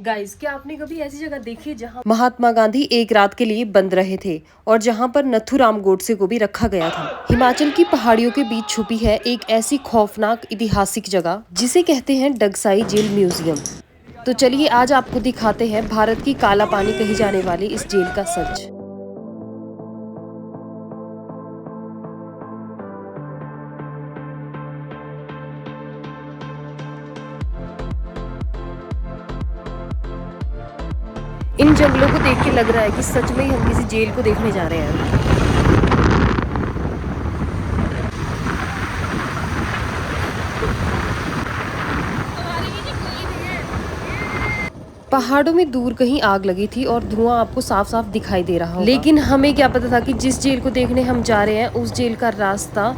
Guys, क्या आपने कभी ऐसी जगह देखी है जहां महात्मा गांधी एक रात के लिए बंद रहे थे और जहां पर नथुराम गोडसे को भी रखा गया था। हिमाचल की पहाड़ियों के बीच छुपी है एक ऐसी खौफनाक ऐतिहासिक जगह जिसे कहते हैं डगसाई जेल म्यूजियम। तो चलिए आज आपको दिखाते हैं भारत की काला पानी कही जाने वाली इस जेल का सच। इन जंगलों को देख के लग रहा है कि सच में ही हम किसी जेल को देखने जा रहे हैं। पहाड़ों में दूर कहीं आग लगी थी और धुआं आपको साफ साफ दिखाई दे रहा होगा। लेकिन हमें क्या पता था कि जिस जेल को देखने हम जा रहे हैं उस जेल का रास्ता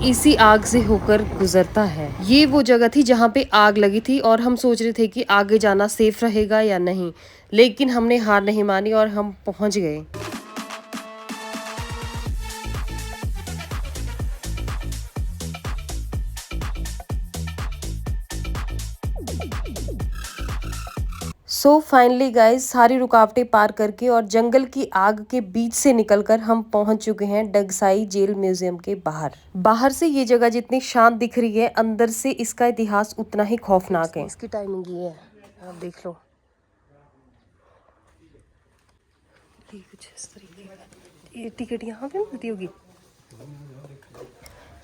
इसी आग से होकर गुजरता है। ये वो जगह थी जहाँ पे आग लगी थी और हम सोच रहे थे कि आगे जाना सेफ रहेगा या नहीं, लेकिन हमने हार नहीं मानी और हम पहुंच गए। सो फाइनली गाइज, सारी रुकावटें पार करके और जंगल की आग के बीच से निकलकर हम पहुंच चुके हैं डगसाई जेल म्यूजियम के बाहर। बाहर से ये जगह जितनी शांत दिख रही है, अंदर से इसका इतिहास उतना ही खौफनाक है। इसकी टाइमिंग ये है, आप देख लो। कुछ इस तरीके का ये टिकट यहाँ पे मिलती होगी।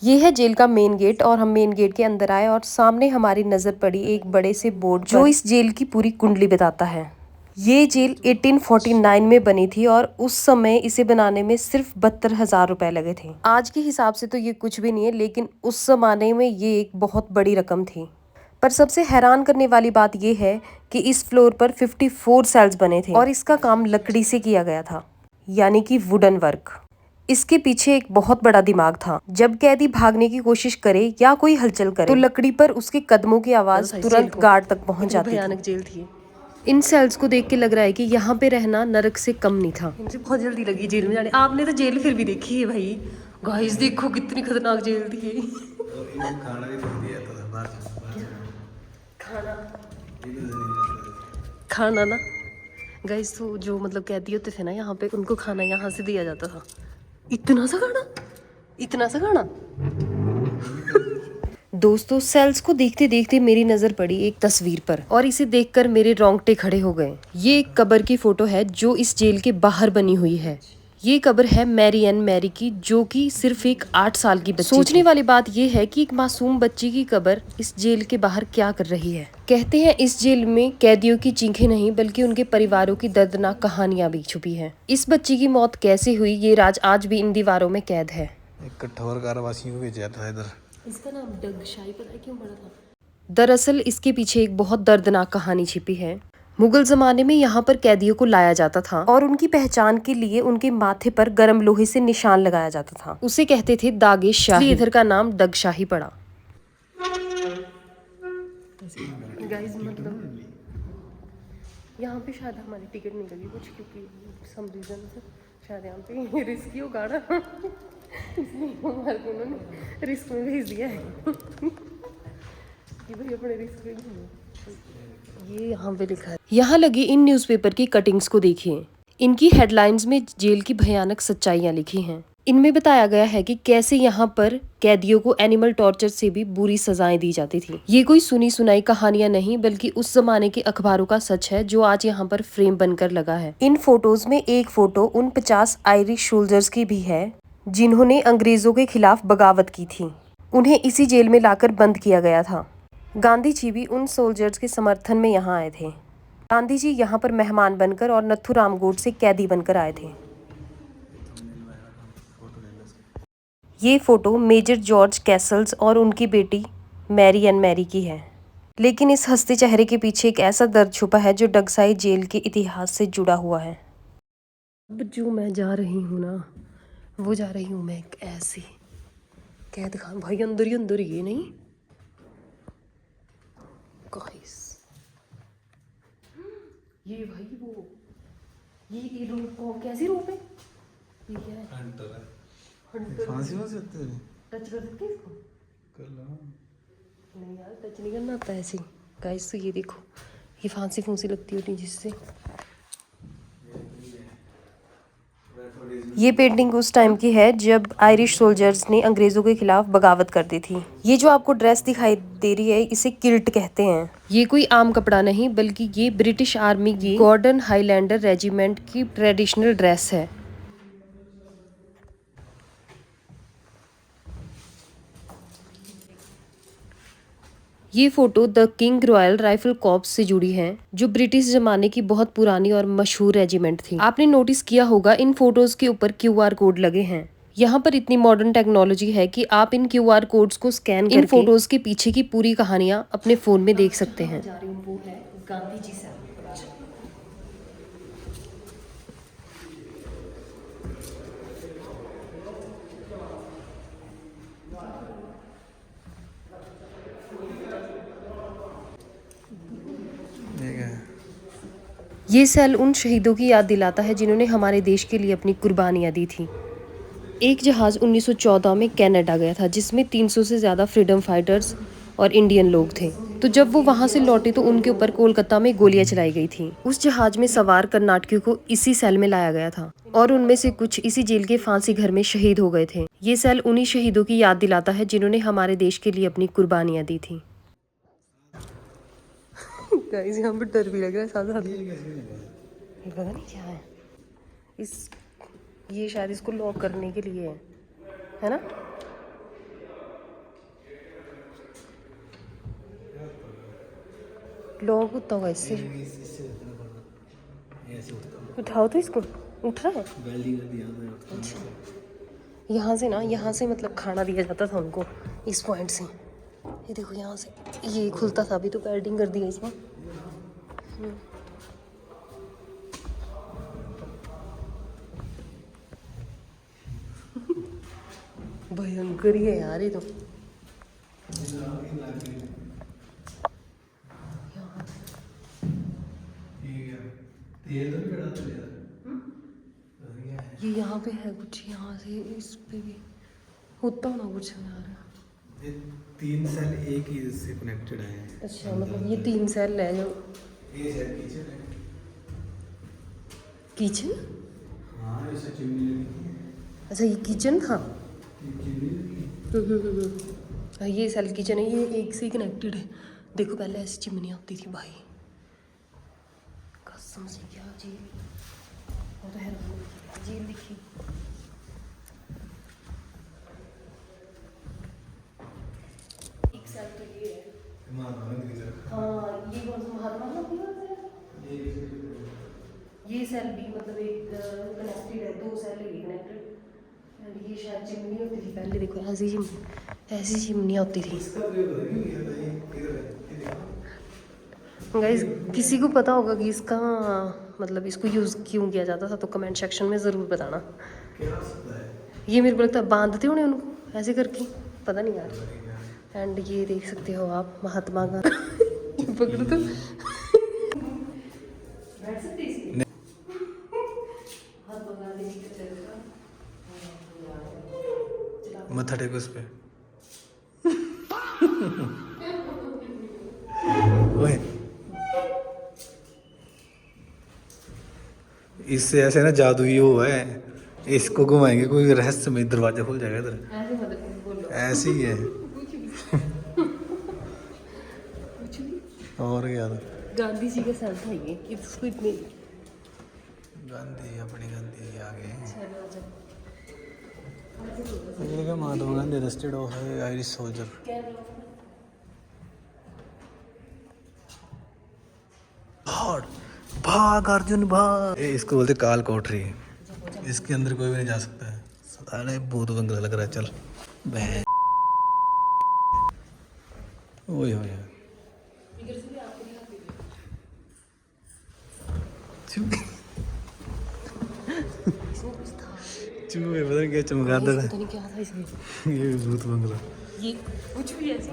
ये है जेल का मेन गेट और हम मेन गेट के अंदर आए और सामने हमारी नजर पड़ी एक बड़े से बोर्ड जो इस जेल की पूरी कुंडली बताता है। ये जेल 1849 में बनी थी और उस समय इसे बनाने में सिर्फ 72,000 रुपए लगे थे। आज के हिसाब से तो ये कुछ भी नहीं है, लेकिन उस जमाने में ये एक बहुत बड़ी रकम थी। पर सबसे हैरान करने वाली बात ये है कि इस फ्लोर पर 54 सेल्स बने थे और इसका काम लकड़ी से किया गया था, यानी कि वुडन वर्क। इसके पीछे एक बहुत बड़ा दिमाग था। जब कैदी भागने की कोशिश करे या कोई हलचल करे तो लकड़ी पर उसके कदमों की आवाज तुरंत गार्ड तक पहुंच जाती थी। भयानक जेल थी। इन सेल्स को देख के लग रहा है कि यहाँ पे रहना नरक से कम नहीं था। मुझे बहुत जल्दी लगी जेल में जाने। आपने तो जेल फिर भी देखी है भाई। गाइस देखो कितनी खतरनाक जेल थी। खाना भी दिया था खाना ना गाइस, तो जो मतलब कैदी होते थे ना यहाँ पे, उनको खाना यहाँ से दिया जाता था। इतना सा खाना, इतना सा खाना। दोस्तों, सेल्स को देखते देखते मेरी नजर पड़ी एक तस्वीर पर और इसे देखकर मेरे रोंगटे खड़े हो गए। ये एक कब्र की फोटो है जो इस जेल के बाहर बनी हुई है। ये कब्र है मैरी एन मैरी की, जो कि सिर्फ एक 8 साल की बच्ची। सोचने वाली बात ये है कि एक मासूम बच्ची की कब्र इस जेल के बाहर क्या कर रही है। कहते हैं इस जेल में कैदियों की चीखें नहीं बल्कि उनके परिवारों की दर्दनाक कहानियां भी छुपी हैं। इस बच्ची की मौत कैसे हुई ये राज आज भी इन दीवारों में कैद है। एक कठोर कारावासियों को भेजा था इधर। इसका नाम डगशाई पता है क्यों पड़ा था? दरअसल इसके पीछे एक बहुत दर्दनाक कहानी छिपी है। मुगल जमाने में यहाँ पर कैदियों को लाया जाता था और उनकी पहचान के लिए उनके माथे पर गर्म लोहे से निशान लगाया जाता था। उसे कहते थे दागे शाही। इधर का नाम डगशाही पड़ा। गाइस, मतलब यहाँ पे शायद हमारी टिकट नहीं लगी कुछ, क्योंकि सम रीजन से शायद यहाँ पे रिस्की हो गाड़ा इसलिए हमारे को उन्होंने रिस्क में भेज दिया है कि भाई अपने रिस्क में घूमो। ये यहाँ पे लिखा है। यहाँ लगी इन न्यूज़पेपर की कटिंग्स को देखिए। इनकी हेडलाइंस में जेल की भयानक सच्चाइयाँ लिखी हैं। इनमें बताया गया है कि कैसे यहाँ पर कैदियों को एनिमल टॉर्चर से भी बुरी सजाएं दी जाती थी। ये कोई सुनी सुनाई कहानियां नहीं बल्कि उस जमाने के अखबारों का सच है जो आज यहाँ पर फ्रेम बनकर लगा है। इन फोटोज में एक फोटो उन 50 आयरिश सोल्जर्स की भी है जिन्होंने अंग्रेजों के खिलाफ बगावत की थी। उन्हें इसी जेल में लाकर बंद किया गया था। गांधी जी भी उन सोल्जर्स के समर्थन में यहाँ आए थे। गांधी जी यहाँ पर मेहमान बनकर और नथुराम गोडसे कैदी बनकर आए थे। ये फोटो मेजर जॉर्ज कैसल्स और उनकी बेटी मैरी एन मैरी की है। लेकिन इस हंसते चेहरे के पीछे एक ऐसा दर्द छुपा है जो डगसाई जेल के इतिहास से जुड़ा हुआ है। अब जो मैं जा रही हूँ ना, वो जा रही हूँ मैं एक ऐसी कैद खान। भाई अंदर ही ये नहीं गाइस, ये भाई वो ये रोप को कैसी रोप है? ये क्या है? हंटर है। हंटर फांसी हो सकते हैं। टच कर सकते हैं इसको? कर लो। नहीं यार, टच नहीं करना आता ऐसे। गाइस तो ये देखो, ये फांसी फूंसी लगती होती जिससे। ये पेंटिंग उस टाइम की है जब आयरिश सोल्जर्स ने अंग्रेजों के खिलाफ बगावत कर दी थी। ये जो आपको ड्रेस दिखाई दे रही है इसे किल्ट कहते हैं। ये कोई आम कपड़ा नहीं बल्कि ये ब्रिटिश आर्मी की गॉर्डन हाईलैंडर रेजिमेंट की ट्रेडिशनल ड्रेस है। ये photo the king royal rifle corps से जुड़ी है जो ब्रिटिश जमाने की बहुत पुरानी और मशहूर रेजिमेंट थी। आपने नोटिस किया होगा इन फोटोज के ऊपर QR कोड लगे हैं। यहाँ पर इतनी मॉडर्न टेक्नोलॉजी है कि आप इन QR कोड्स को स्कैन करके इन फोटोज के पीछे की पूरी कहानियां अपने फोन में देख सकते हैं। वो है गांधी जी से। ये सेल उन शहीदों की याद दिलाता है जिन्होंने हमारे देश के लिए अपनी कुर्बानियां दी थी। एक जहाज 1914 में कनाडा गया था जिसमें 300 से ज़्यादा फ्रीडम फाइटर्स और इंडियन लोग थे। तो जब वो वहाँ से लौटे तो उनके ऊपर कोलकाता में गोलियां चलाई गई थी। उस जहाज में सवार कर्नाटकियों को इसी सेल में लाया गया था और उनमें से कुछ इसी जेल के फांसी घर में शहीद हो गए थे। ये सेल उन्हीं शहीदों की याद दिलाता है जिन्होंने हमारे देश के लिए अपनी कुर्बानियाँ दी थी। गाइस यहाँ पर डर भी लग रहा है साथ साथ। ये पता नहीं क्या है। ये शायद इसको लॉक करने के लिए है ना। लॉक होता होगा इससे। उठाओ तो इसको। उठ रहा है। अच्छा यहाँ से ना, यहाँ से मतलब खाना दिया जाता था उनको इस पॉइंट से। ये देखो यहाँ से ये खुलता था, अभी तो पैडिंग कर दी है इसमें। भयंकर ही है यार ये तो। ये यहाँ पे है कुछ, यहाँ से इस पे भी होता होना कुछ यार। ये 3 सेल एक ही से कनेक्टेड है। अच्छा मतलब ये 3 सेल है जो। ये सेल किचन है। किचन? हाँ ऐसा चिमनी लगी है। अच्छा ये किचन था। चिमनी लगी है। ये सेल किचन है, ये एक से कनेक्टेड है। देखो पहले ऐसी चिमनी आती थी भाई, कसम से। क्या जेल, वो तो हैरान जेल दिखी। एक सेल तो ये है। हाँ ये कौन सा महात्मा गांधी है। ये सेल भी मतलब एक कनेक्टेड है, 2 सेल है कनेक्टेड। एंड ये शायद चिमनी होती थी पहले। देखो ऐसी चिमनियाँ होती थी। गाइस किसी को पता होगा कि इसका मतलब इसको यूज़ क्यों किया जाता था तो कमेंट सेक्शन में ज़रूर बताना। ये मेरे को लगता है बांधते होने उनको ऐसे करके, पता नहीं यार। एंड ये देख सकते हो आप महात्मा गांधी। पकड़ तो मत्था टेको उस पे। ओए इससे ऐसे ना जादू ही हुआ है, इसको घुमाएंगे कोई रहस्यमय दरवाजा खुल जाएगा इधर। ऐसे ही है। और क्या था। गांधी जी का सेल था ये, इसको इतने गांधी अपनी गांधी आ गए। ये Mahatma Gandhi arrested of Irish soldier. भाग भाग अर्जुन भाग। इसको बोलते काल कोठरी। इसके अंदर कोई भी नहीं जा सकता है। साले भूत बंगला लग रहा है। चल बहन। ओए होए चूहे पता नहीं क्या चमगादड़ है। पता नहीं क्या था इसमें। ये भूत बंगला। ये कुछ भी ऐसे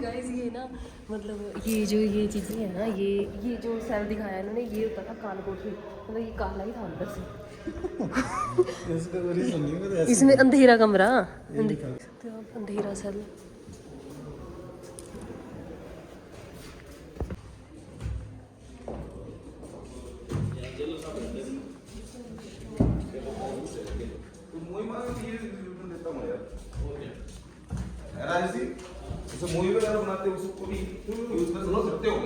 गाइस ये ना मतलब ये जो ये चीज़ें है ना, ये जो सेल दिखाया है इन्होंने, ये होता था काल कोठरी। मतलब ये काला ही था अंदर से। इसमें अंधेरा कमरा, अंधेरा सेल। मूवी वगैरह बनाते हो उसको भी यूज कर सकते हो।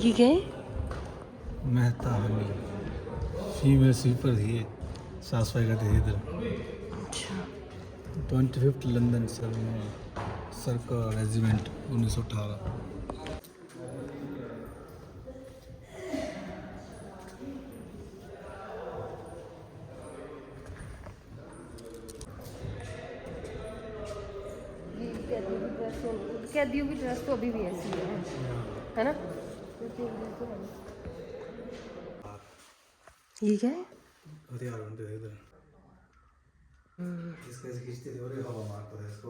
ये क्या है? मेहता हनी फीमेल स्वीपर थी ये, साफ सफाई करती थी इधर। अच्छा। 25th London circle regiment 1918। कैदियों की ड्रेस तो अभी भी ऐसी है ना? ये क्या है? हथियार बनते थे इधर। इसके खींचते थे और ये हवा मारता था इसको।